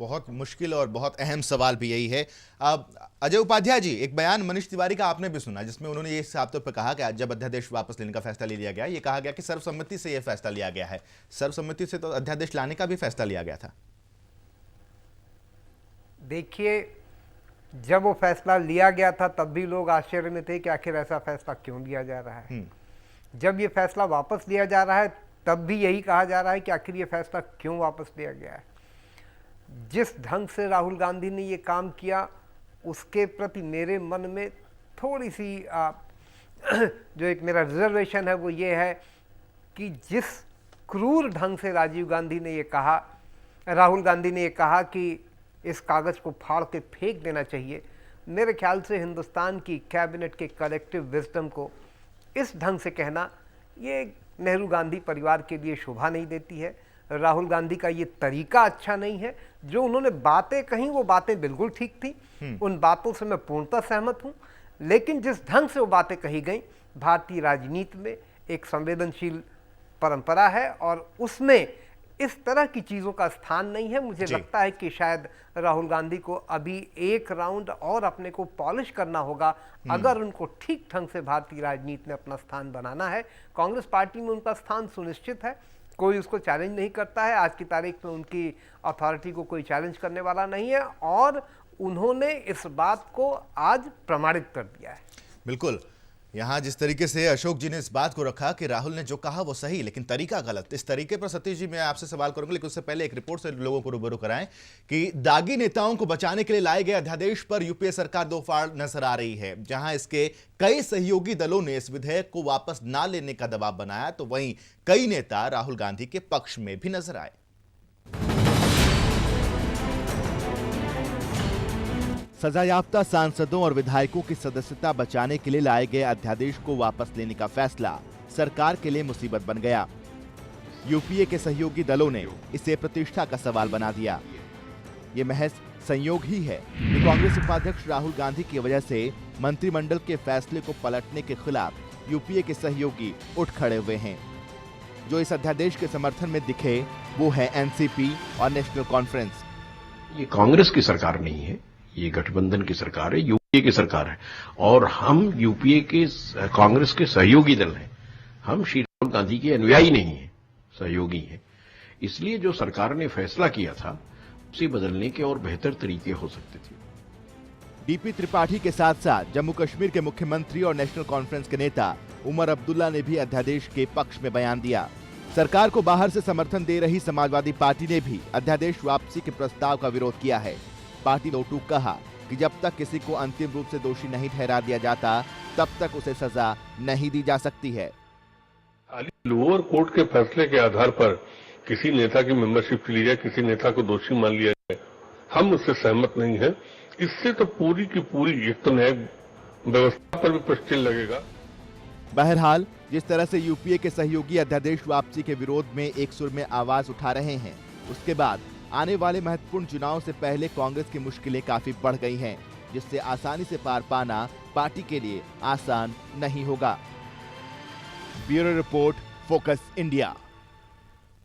बहुत मुश्किल और बहुत अहम सवाल भी यही है। अब अजय उपाध्याय जी, एक बयान मनीष तिवारी का आपने भी सुना जिसमें उन्होंने ये साफ तौर पर कहा कि जब अध्यादेश वापस लेने का फैसला ले लिया गया, ये कहा गया कि सर्वसम्मति से यह फैसला लिया गया है। सर्वसम्मति से तो अध्यादेश लाने का भी फैसला लिया गया था। देखिए, जब वो फैसला लिया गया था तब भी लोग आश्चर्य में थे कि आखिर ऐसा फैसला क्यों लिया जा रहा है। जब ये फैसला वापस लिया जा रहा है तब भी यही कहा जा रहा है कि आखिर ये फैसला क्यों वापस लिया गया है। जिस ढंग से राहुल गांधी ने ये काम किया उसके प्रति मेरे मन में थोड़ी सी जो एक मेरा रिजर्वेशन है वो ये है कि जिस क्रूर ढंग से राहुल गांधी ने ये कहा कि इस कागज़ को फाड़ के फेंक देना चाहिए, मेरे ख्याल से हिंदुस्तान की कैबिनेट के कलेक्टिव विजडम को इस ढंग से कहना ये नेहरू गांधी परिवार के लिए शोभा नहीं देती है। राहुल गांधी का ये तरीका अच्छा नहीं है। जो उन्होंने बातें कही वो बातें बिल्कुल ठीक थी, उन बातों से मैं पूर्णतः सहमत हूँ, लेकिन जिस ढंग से वो बातें कही गई, भारतीय राजनीति में एक संवेदनशील परंपरा है और उसमें इस तरह की चीज़ों का स्थान नहीं है। मुझे लगता है कि शायद राहुल गांधी को अभी एक राउंड और अपने को पॉलिश करना होगा अगर उनको ठीक ढंग से भारतीय राजनीति में अपना स्थान बनाना है। कांग्रेस पार्टी में उनका स्थान सुनिश्चित है, कोई उसको चैलेंज नहीं करता है। आज की तारीख में उनकी अथॉरिटी को कोई चैलेंज करने वाला नहीं है और उन्होंने इस बात को आज प्रमाणित कर दिया है। बिल्कुल, यहां जिस तरीके से अशोक जी ने इस बात को रखा कि राहुल ने जो कहा वो सही लेकिन तरीका गलत, इस तरीके पर सतीश जी मैं आपसे सवाल करूंगा, लेकिन उससे पहले एक रिपोर्ट से लोगों को रूबरू कराएं कि दागी नेताओं को बचाने के लिए लाए गए अध्यादेश पर यूपीए सरकार दो फाड़ नजर आ रही है। जहां इसके कई सहयोगी दलों ने इस विधेयक को वापस ना लेने का दबाव बनाया, तो वहीं कई नेता राहुल गांधी के पक्ष में भी नजर आए। सजायाफ्ता सांसदों और विधायकों की सदस्यता बचाने के लिए लाए गए अध्यादेश को वापस लेने का फैसला सरकार के लिए मुसीबत बन गया। यूपीए के सहयोगी दलों ने इसे प्रतिष्ठा का सवाल बना दिया। ये महज संयोग ही है कि कांग्रेस उपाध्यक्ष राहुल गांधी की वजह से मंत्रिमंडल के फैसले को पलटने के खिलाफ यूपीए के सहयोगी उठ खड़े हुए हैं। जो इस अध्यादेश के समर्थन में दिखे वो है एनसीपी और नेशनल कॉन्फ्रेंस। ये कांग्रेस की सरकार नहीं है, ये गठबंधन की सरकार है, यूपीए की सरकार है और हम यूपीए के कांग्रेस के सहयोगी दल हैं। हम श्री राहुल गांधी के अनुयायी नहीं हैं, सहयोगी हैं। इसलिए जो सरकार ने फैसला किया था उसे बदलने के और बेहतर तरीके हो सकते थे। डीपी त्रिपाठी के साथ साथ जम्मू कश्मीर के मुख्यमंत्री और नेशनल कॉन्फ्रेंस के नेता उमर अब्दुल्ला ने भी अध्यादेश के पक्ष में बयान दिया। सरकार को बाहर से समर्थन दे रही समाजवादी पार्टी ने भी अध्यादेश वापसी के प्रस्ताव का विरोध किया है। पार्टी ने टूक कहा कि जब तक किसी को अंतिम रूप से दोषी नहीं ठहरा दिया जाता तब तक उसे सजा नहीं दी जा सकती है। लोअर कोर्ट के फैसले के आधार पर किसी नेता की मेंबरशिप ली जाए, किसी नेता को दोषी मान लिया जाए, हम उससे सहमत नहीं हैं। इससे तो पूरी की पूरी एक तो न्याय व्यवस्था पर भी प्रश्न लगेगा। बहरहाल जिस तरह से यूपीए के सहयोगी अध्यादेश वापसी के विरोध में एक सुर में आवाज उठा रहे हैं, उसके बाद आने वाले महत्वपूर्ण चुनाव से पहले कांग्रेस की मुश्किलें काफी बढ़ गई हैं, जिससे आसानी से पार पाना पार्टी के लिए आसान नहीं होगा। Bureau report, focus India.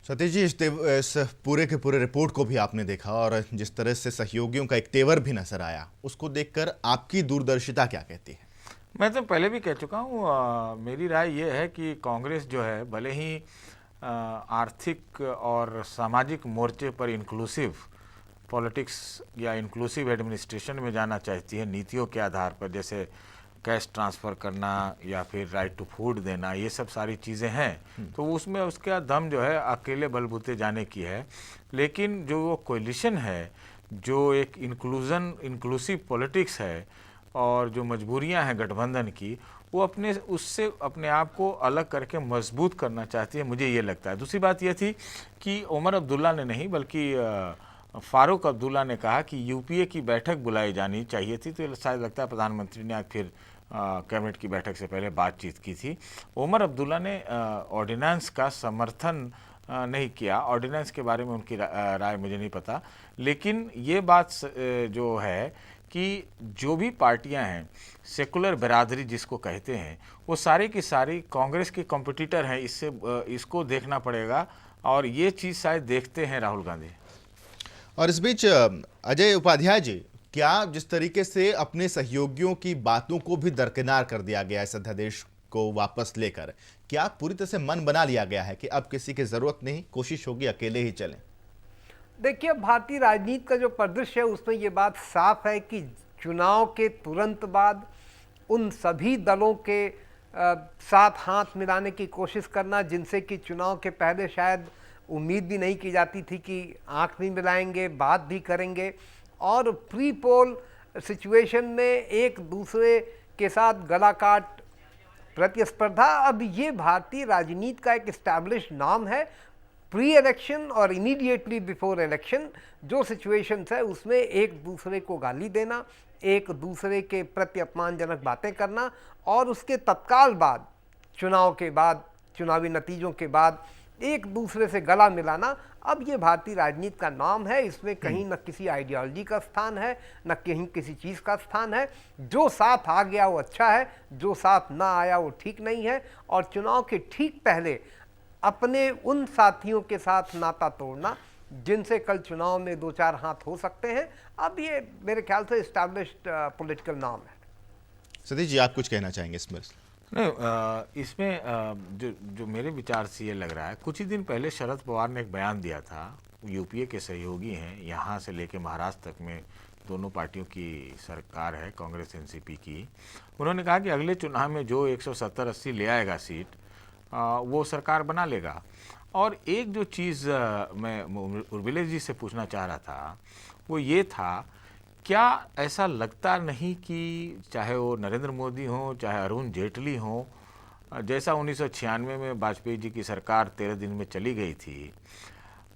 Satish ji, इस पूरे के पूरे रिपोर्ट को भी आपने देखा और जिस तरह से सहयोगियों का एक तेवर भी नजर आया, उसको देखकर आपकी दूरदर्शिता क्या कहती है? मैं तो पहले भी कह चुका हूँ, मेरी राय ये है कि कांग्रेस जो है भले ही आर्थिक और सामाजिक मोर्चे पर इंक्लूसिव पॉलिटिक्स या इंक्लूसिव एडमिनिस्ट्रेशन में जाना चाहती है नीतियों के आधार पर, जैसे कैश ट्रांसफ़र करना या फिर राइट टू फूड देना, ये सब सारी चीज़ें हैं, तो उसमें उसका दम जो है अकेले बलबूते जाने की है। लेकिन जो वो कोलिशन है, जो एक इंक्लूसिव पॉलिटिक्स है और जो मजबूरियां हैं गठबंधन की, वो उससे अपने आप को अलग करके मजबूत करना चाहती है, मुझे ये लगता है। दूसरी बात यह थी कि उमर अब्दुल्ला ने नहीं बल्कि फारूक अब्दुल्ला ने कहा कि यूपीए की बैठक बुलाई जानी चाहिए थी, तो शायद लगता है प्रधानमंत्री ने आज फिर कैबिनेट की बैठक से पहले बातचीत की थी। उमर अब्दुल्ला ने ऑर्डिनेंस का समर्थन नहीं किया, ऑर्डिनेंस के बारे में उनकी राय मुझे नहीं पता, लेकिन ये बात जो है कि जो भी पार्टियां हैं, सेकुलर बिरादरी जिसको कहते हैं, वो सारी की सारी कांग्रेस के कॉम्पिटिटर हैं। इसको देखना पड़ेगा और ये चीज़ शायद देखते हैं राहुल गांधी। और इस बीच अजय उपाध्याय जी, क्या जिस तरीके से अपने सहयोगियों की बातों को भी दरकिनार कर दिया गया इस अध्यादेश को वापस लेकर, क्या पूरी तरह से मन बना लिया गया है कि अब किसी की जरूरत नहीं, कोशिश होगी अकेले ही चलें? देखिए, भारतीय राजनीति का जो परिदृश्य है उसमें ये बात साफ है कि चुनाव के तुरंत बाद उन सभी दलों के साथ हाथ मिलाने की कोशिश करना जिनसे कि चुनाव के पहले शायद उम्मीद भी नहीं की जाती थी कि आंख भी मिलाएंगे, बात भी करेंगे, और प्री पोल सिचुएशन में एक दूसरे के साथ गला काट प्रतिस्पर्धा, अब ये भारतीय राजनीति का एक इस्टेब्लिश नाम है। प्री इलेक्शन और इमीडिएटली बिफोर इलेक्शन जो सिचुएशंस है उसमें एक दूसरे को गाली देना, एक दूसरे के प्रति अपमानजनक बातें करना, और उसके तत्काल बाद चुनाव के बाद, चुनावी नतीजों के बाद एक दूसरे से गला मिलाना, अब ये भारतीय राजनीति का नाम है। इसमें कहीं न किसी आइडियोलॉजी का स्थान है, न कहीं किसी चीज़ का स्थान है। जो साथ आ गया वो अच्छा है, जो साथ ना आया वो ठीक नहीं है। और चुनाव के ठीक पहले अपने उन साथियों के साथ नाता तोड़ना जिनसे कल चुनाव में दो चार हाथ हो सकते हैं, अब ये मेरे ख्याल से इस्टेब्लिश्ड पॉलिटिकल नाम है। सतीश जी, आप कुछ कहना चाहेंगे इसमें? नहीं, इसमें जो मेरे विचार से ये लग रहा है, कुछ ही दिन पहले शरद पवार ने एक बयान दिया था, यूपीए के सहयोगी हैं, यहाँ से लेके महाराष्ट्र तक में दोनों पार्टियों की सरकार है, कांग्रेस एनसीपी की। उन्होंने कहा कि अगले चुनाव में जो 170-80 ले आएगा सीट, वो सरकार बना लेगा। और एक जो चीज़ मैं उर्मिला जी से पूछना चाह रहा था वो ये था, क्या ऐसा लगता नहीं कि चाहे वो नरेंद्र मोदी हो, चाहे अरुण जेटली हो, जैसा 1996 में वाजपेयी जी की सरकार 13 दिन में चली गई थी,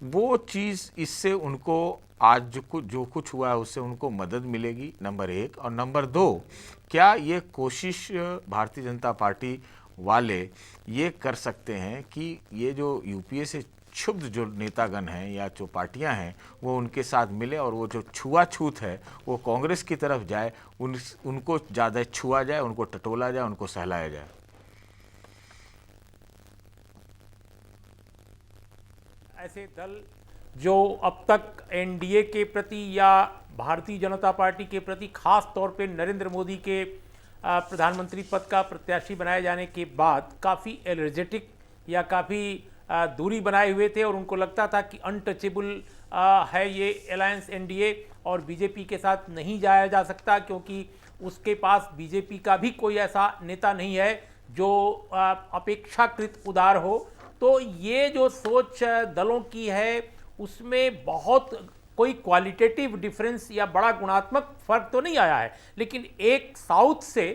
वो चीज़ इससे उनको आज जो कुछ हुआ है उससे उनको मदद मिलेगी, नंबर 1। और नंबर 2, क्या ये कोशिश भारतीय जनता पार्टी वाले ये कर सकते हैं कि ये जो यूपीए से क्षुब्ध जो नेतागण हैं या जो पार्टियां हैं वो उनके साथ मिले और वो जो छुआछूत है वो कांग्रेस की तरफ जाए, उनको ज़्यादा छुआ जाए, उनको टटोला जाए, उनको सहलाया जाए? ऐसे दल जो अब तक एनडीए के प्रति या भारतीय जनता पार्टी के प्रति, खास तौर पे नरेंद्र मोदी के प्रधानमंत्री पद का प्रत्याशी बनाए जाने के बाद काफ़ी एनर्जेटिक या काफ़ी दूरी बनाए हुए थे और उनको लगता था कि अनटचेबल है ये अलायंस एनडीए और बीजेपी के साथ नहीं जाया जा सकता, क्योंकि उसके पास बीजेपी का भी कोई ऐसा नेता नहीं है जो अपेक्षाकृत उदार हो। तो ये जो सोच दलों की है उसमें बहुत कोई क्वालिटेटिव डिफरेंस या बड़ा गुणात्मक फर्क तो नहीं आया है, लेकिन एक साउथ से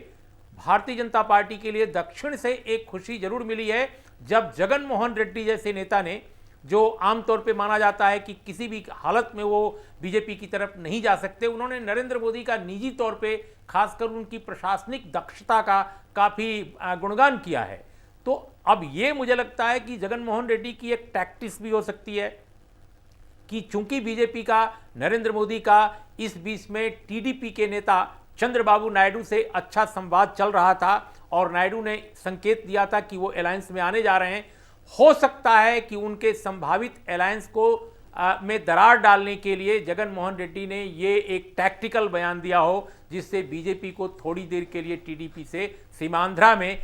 भारतीय जनता पार्टी के लिए दक्षिण से एक खुशी जरूर मिली है, जब जगन मोहन रेड्डी जैसे नेता ने, जो आमतौर पे माना जाता है कि किसी भी हालत में वो बीजेपी की तरफ नहीं जा सकते, उन्होंने नरेंद्र मोदी का निजी तौर पे, खासकर उनकी प्रशासनिक दक्षता का काफ़ी गुणगान किया है। तो अब ये मुझे लगता है कि जगन मोहन रेड्डी की एक टैक्टिस भी हो सकती है कि चूंकि बीजेपी का, नरेंद्र मोदी का इस बीच में टीडीपी के नेता चंद्रबाबू नायडू से अच्छा संवाद चल रहा था और नायडू ने संकेत दिया था कि वो अलायंस में आने जा रहे हैं, हो सकता है कि उनके संभावित अलायंस को में दरार डालने के लिए जगन मोहन रेड्डी ने ये एक टैक्टिकल बयान दिया हो, जिससे बीजेपी को थोड़ी देर के लिए टीडीपी से सीमांध्रा में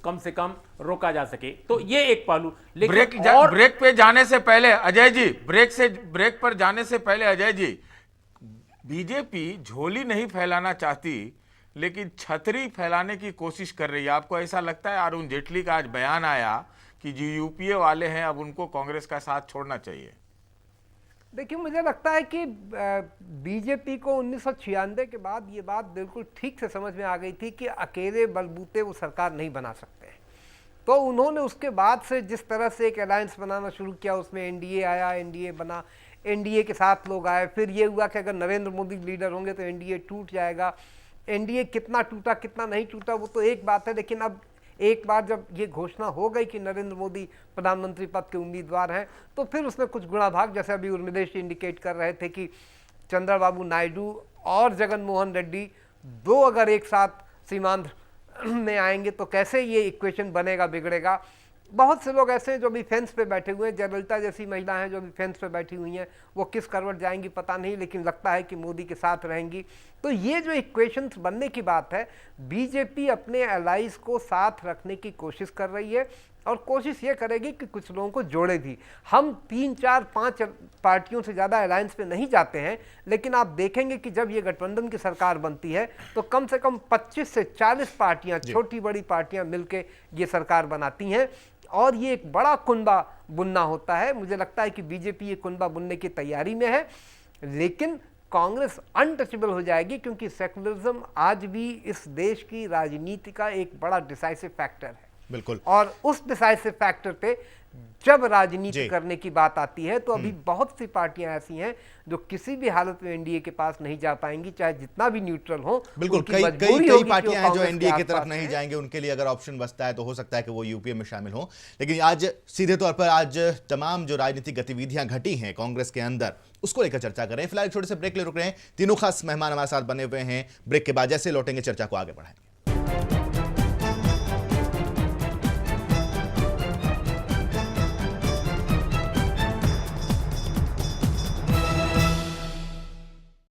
कम से कम रोका जा सके। तो ये एक पहलू। लेकिन ब्रेक पे जाने से पहले अजय जी, ब्रेक पर जाने से पहले अजय जी, बीजेपी झोली नहीं फैलाना चाहती लेकिन छतरी फैलाने की कोशिश कर रही है। आपको ऐसा लगता है? अरुण जेटली का आज बयान आया कि जो यूपीए वाले हैं अब उनको कांग्रेस का साथ छोड़ना चाहिए। देखिए, मुझे लगता है कि बीजेपी को 1996 के बाद ये बात बिल्कुल ठीक से समझ में आ गई थी कि अकेले बलबूते वो सरकार नहीं बना सकते। तो उन्होंने उसके बाद से जिस तरह से एक अलायंस बनाना शुरू किया, उसमें एनडीए आया, एनडीए बना, एनडीए के साथ लोग आए, फिर ये हुआ कि अगर नरेंद्र मोदी लीडर होंगे तो एनडीए टूट जाएगा। एनडीए कितना टूटा कितना नहीं टूटा वो तो एक बात है, लेकिन अब एक बार जब ये घोषणा हो गई कि नरेंद्र मोदी प्रधानमंत्री पद के उम्मीदवार हैं, तो फिर उसमें कुछ गुणा भाग, जैसे अभी उर्मिलेश इंडिकेट कर रहे थे कि चंद्रबाबू नायडू और जगन मोहन रेड्डी दो अगर एक साथ सीमांध्र में आएंगे तो कैसे ये इक्वेशन बनेगा, बिगड़ेगा। बहुत से लोग ऐसे हैं जो अभी फेंस पे बैठे हुए हैं। जयललिता जैसी महिला हैं जो अभी फेंस पे बैठी हुई हैं, वो किस करवट जाएंगी पता नहीं, लेकिन लगता है कि मोदी के साथ रहेंगी। तो ये जो इक्वेशंस बनने की बात है, बीजेपी अपने एलाइज को साथ रखने की कोशिश कर रही है और कोशिश ये करेगी कि कुछ लोगों को जोड़े भी। हम 3, 4, 5 पार्टियों से ज़्यादा अलायंस पे नहीं जाते हैं, लेकिन आप देखेंगे कि जब ये गठबंधन की सरकार बनती है तो कम से कम 25 से 40 पार्टियां, छोटी बड़ी पार्टियां मिलके ये सरकार बनाती हैं और ये एक बड़ा कुनबा बुनना होता है। मुझे लगता है कि बीजेपी ये कुनबा बुनने की तैयारी में है, लेकिन कांग्रेस अनटचेबल हो जाएगी, क्योंकि सेकुलरिज्म आज भी इस देश की राजनीति का एक बड़ा डिसाइसिव फैक्टर है। बिल्कुल। और उस डिसाइसिव फैक्टर पे जब राजनीति करने की बात आती है तो अभी बहुत सी पार्टियां ऐसी हैं जो किसी भी हालत में एनडीए के पास नहीं जा पाएंगी, चाहे जितना भी न्यूट्रल हो। बिल्कुल, कई पार्टियां हैं जो एनडीए की तरफ नहीं जाएंगे, उनके लिए अगर ऑप्शन बचता है तो हो सकता है कि वो यूपीए में शामिल हो। लेकिन आज सीधे तौर पर आज तमाम जो राजनीतिक गतिविधियां घटी हैं कांग्रेस के अंदर, उसको लेकर चर्चा करें। फिलहाल छोटे से ब्रेक ले रुक रहे हैं। तीनों खास मेहमान हमारे साथ बने हुए हैं। ब्रेक के बाद जैसे लौटेंगे चर्चा को आगे बढ़ाएंगे।